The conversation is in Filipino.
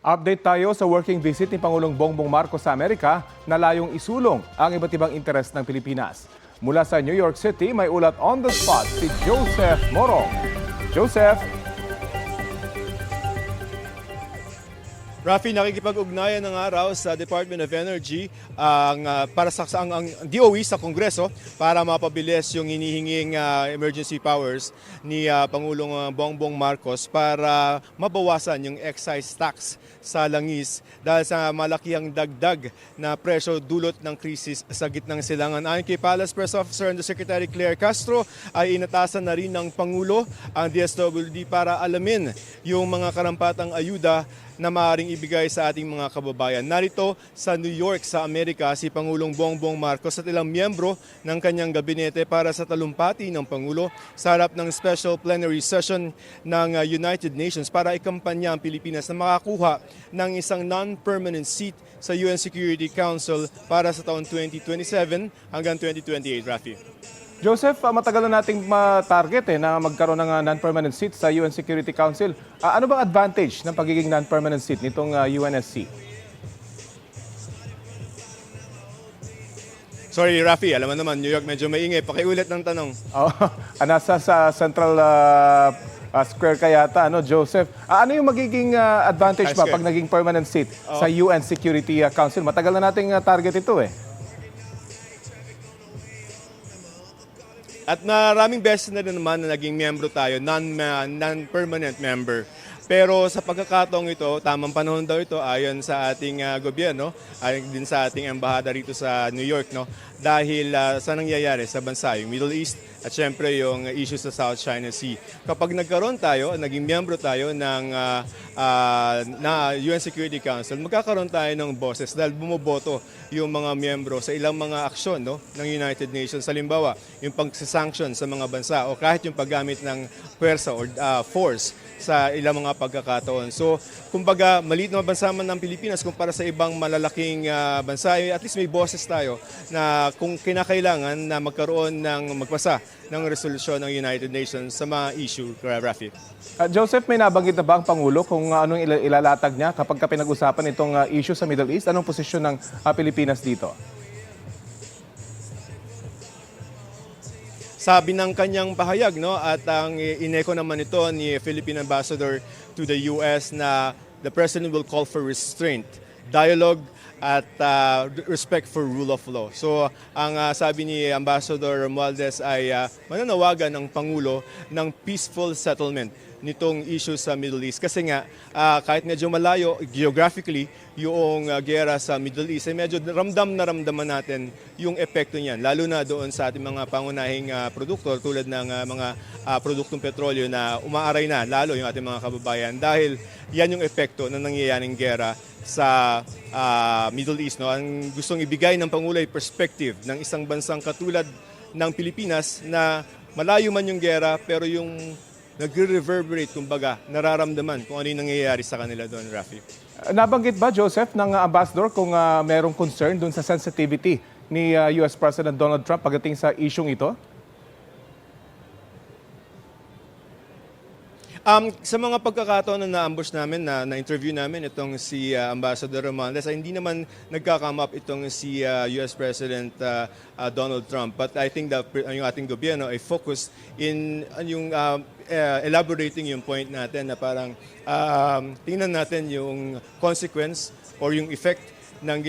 Update tayo sa working visit ni Pangulong Bongbong Marcos sa Amerika na layong isulong ang iba't ibang interes ng Pilipinas. Mula sa New York City, may ulat on the spot si Joseph Morong. Joseph. Rafi, nakikipag-ugnayan ng araw sa Department of Energy para sa ang DOE sa Kongreso para mapabilis yung hinihinging emergency powers ni Pangulong Bongbong Marcos para mabawasan yung excise tax sa langis dahil sa malakihang dagdag na presyo dulot ng krisis sa gitnang silangan. Ayon kay Palace Press Officer Undersecretary Claire Castro ay inatasan na rin ng Pangulo ang DSWD para alamin yung mga karampatang ayuda na maaaring ibigay sa ating mga kababayan. Narito sa New York sa Amerika si Pangulong Bongbong Marcos at ilang miyembro ng kanyang gabinete para sa talumpati ng Pangulo sa harap ng special plenary session ng United Nations para ikampanya ang Pilipinas na makakuha ng isang non-permanent seat sa UN Security Council para sa taon 2027 hanggang 2028, Rafi. Joseph, matagal na nating target na magkaroon ng non-permanent seat sa UN Security Council. Ano bang advantage ng pagiging non-permanent seat nitong UNSC? Sorry, Rafi, alam mo naman, New York medyo maingay. Pakiulit ng tanong. Nasa sa Central Square ka yata, Joseph. Ano yung magiging advantage ba pag naging permanent seat sa UN Security Council? Matagal na nating target ito eh. At maraming beses na rin naman na naging miyembro tayo, non-permanent member. Pero sa pagkakataong ito, tamang panahon daw ito ayon sa ating gobyerno, ayon din sa ating embahada rito sa New York, dahil sa nangyayari sa bansa, yung Middle East at syempre yung issue sa South China Sea. Kapag nagkaroon tayo, naging miyembro tayo ng UN Security Council, magkakaroon tayo ng boses dahil bumoboto yung mga miyembro sa ilang mga aksyon ng United Nations. Halimbawa, yung pagsasanction sa mga bansa o kahit yung paggamit ng puwersa or force sa ilang mga pagkakataon. So, kumbaga, maliit na bansa man ng Pilipinas kumpara sa ibang malalaking bansa, at least may boses tayo na kung kinakailangan na magpasa ng resolusyon ng United Nations sa mga issue, Rafi. Joseph, may nabanggit na ba ang Pangulo kung anong ilalatag niya kapag pinag-usapan itong issue sa Middle East? Anong posisyon ng Pilipinas dito? Sabi ng kanyang pahayag, at ang ineko naman ito ni Philippine Ambassador to the US na the President will call for restraint, dialogue, at respect for rule of law. So ang sabi ni Ambassador Romualdez ay mananawagan ng Pangulo ng peaceful settlement nitong issue sa Middle East. Kasi nga, kahit medyo malayo geographically yung gera sa Middle East, ay medyo ramdam na ramdaman natin yung epekto niyan. Lalo na doon sa ating mga pangunahing produkto tulad ng mga produktong petrolyo na umaaray na, lalo yung ating mga kababayan. Dahil yan yung epekto ng nangyayaring gera sa Middle East. Ang gustong ibigay ng Pangulo ay perspective ng isang bansang katulad ng Pilipinas na malayo man yung gera pero yung nagre-reverberate, kumbaga, nararamdaman kung ano yung nangyayari sa kanila doon, Rafi. Nabanggit ba, Joseph, ng ambassador kung merong concern doon sa sensitivity ni US President Donald Trump pagdating sa isyung ito? Sa mga pagkakataon na na-ambush namin, na-interview namin itong si Ambassador Romualdez, ay hindi naman nagka-come up itong si US President Donald Trump. But I think that yung ating gobyerno ay focused in yung elaborating yung point natin na parang tingnan natin yung consequence or yung effect ng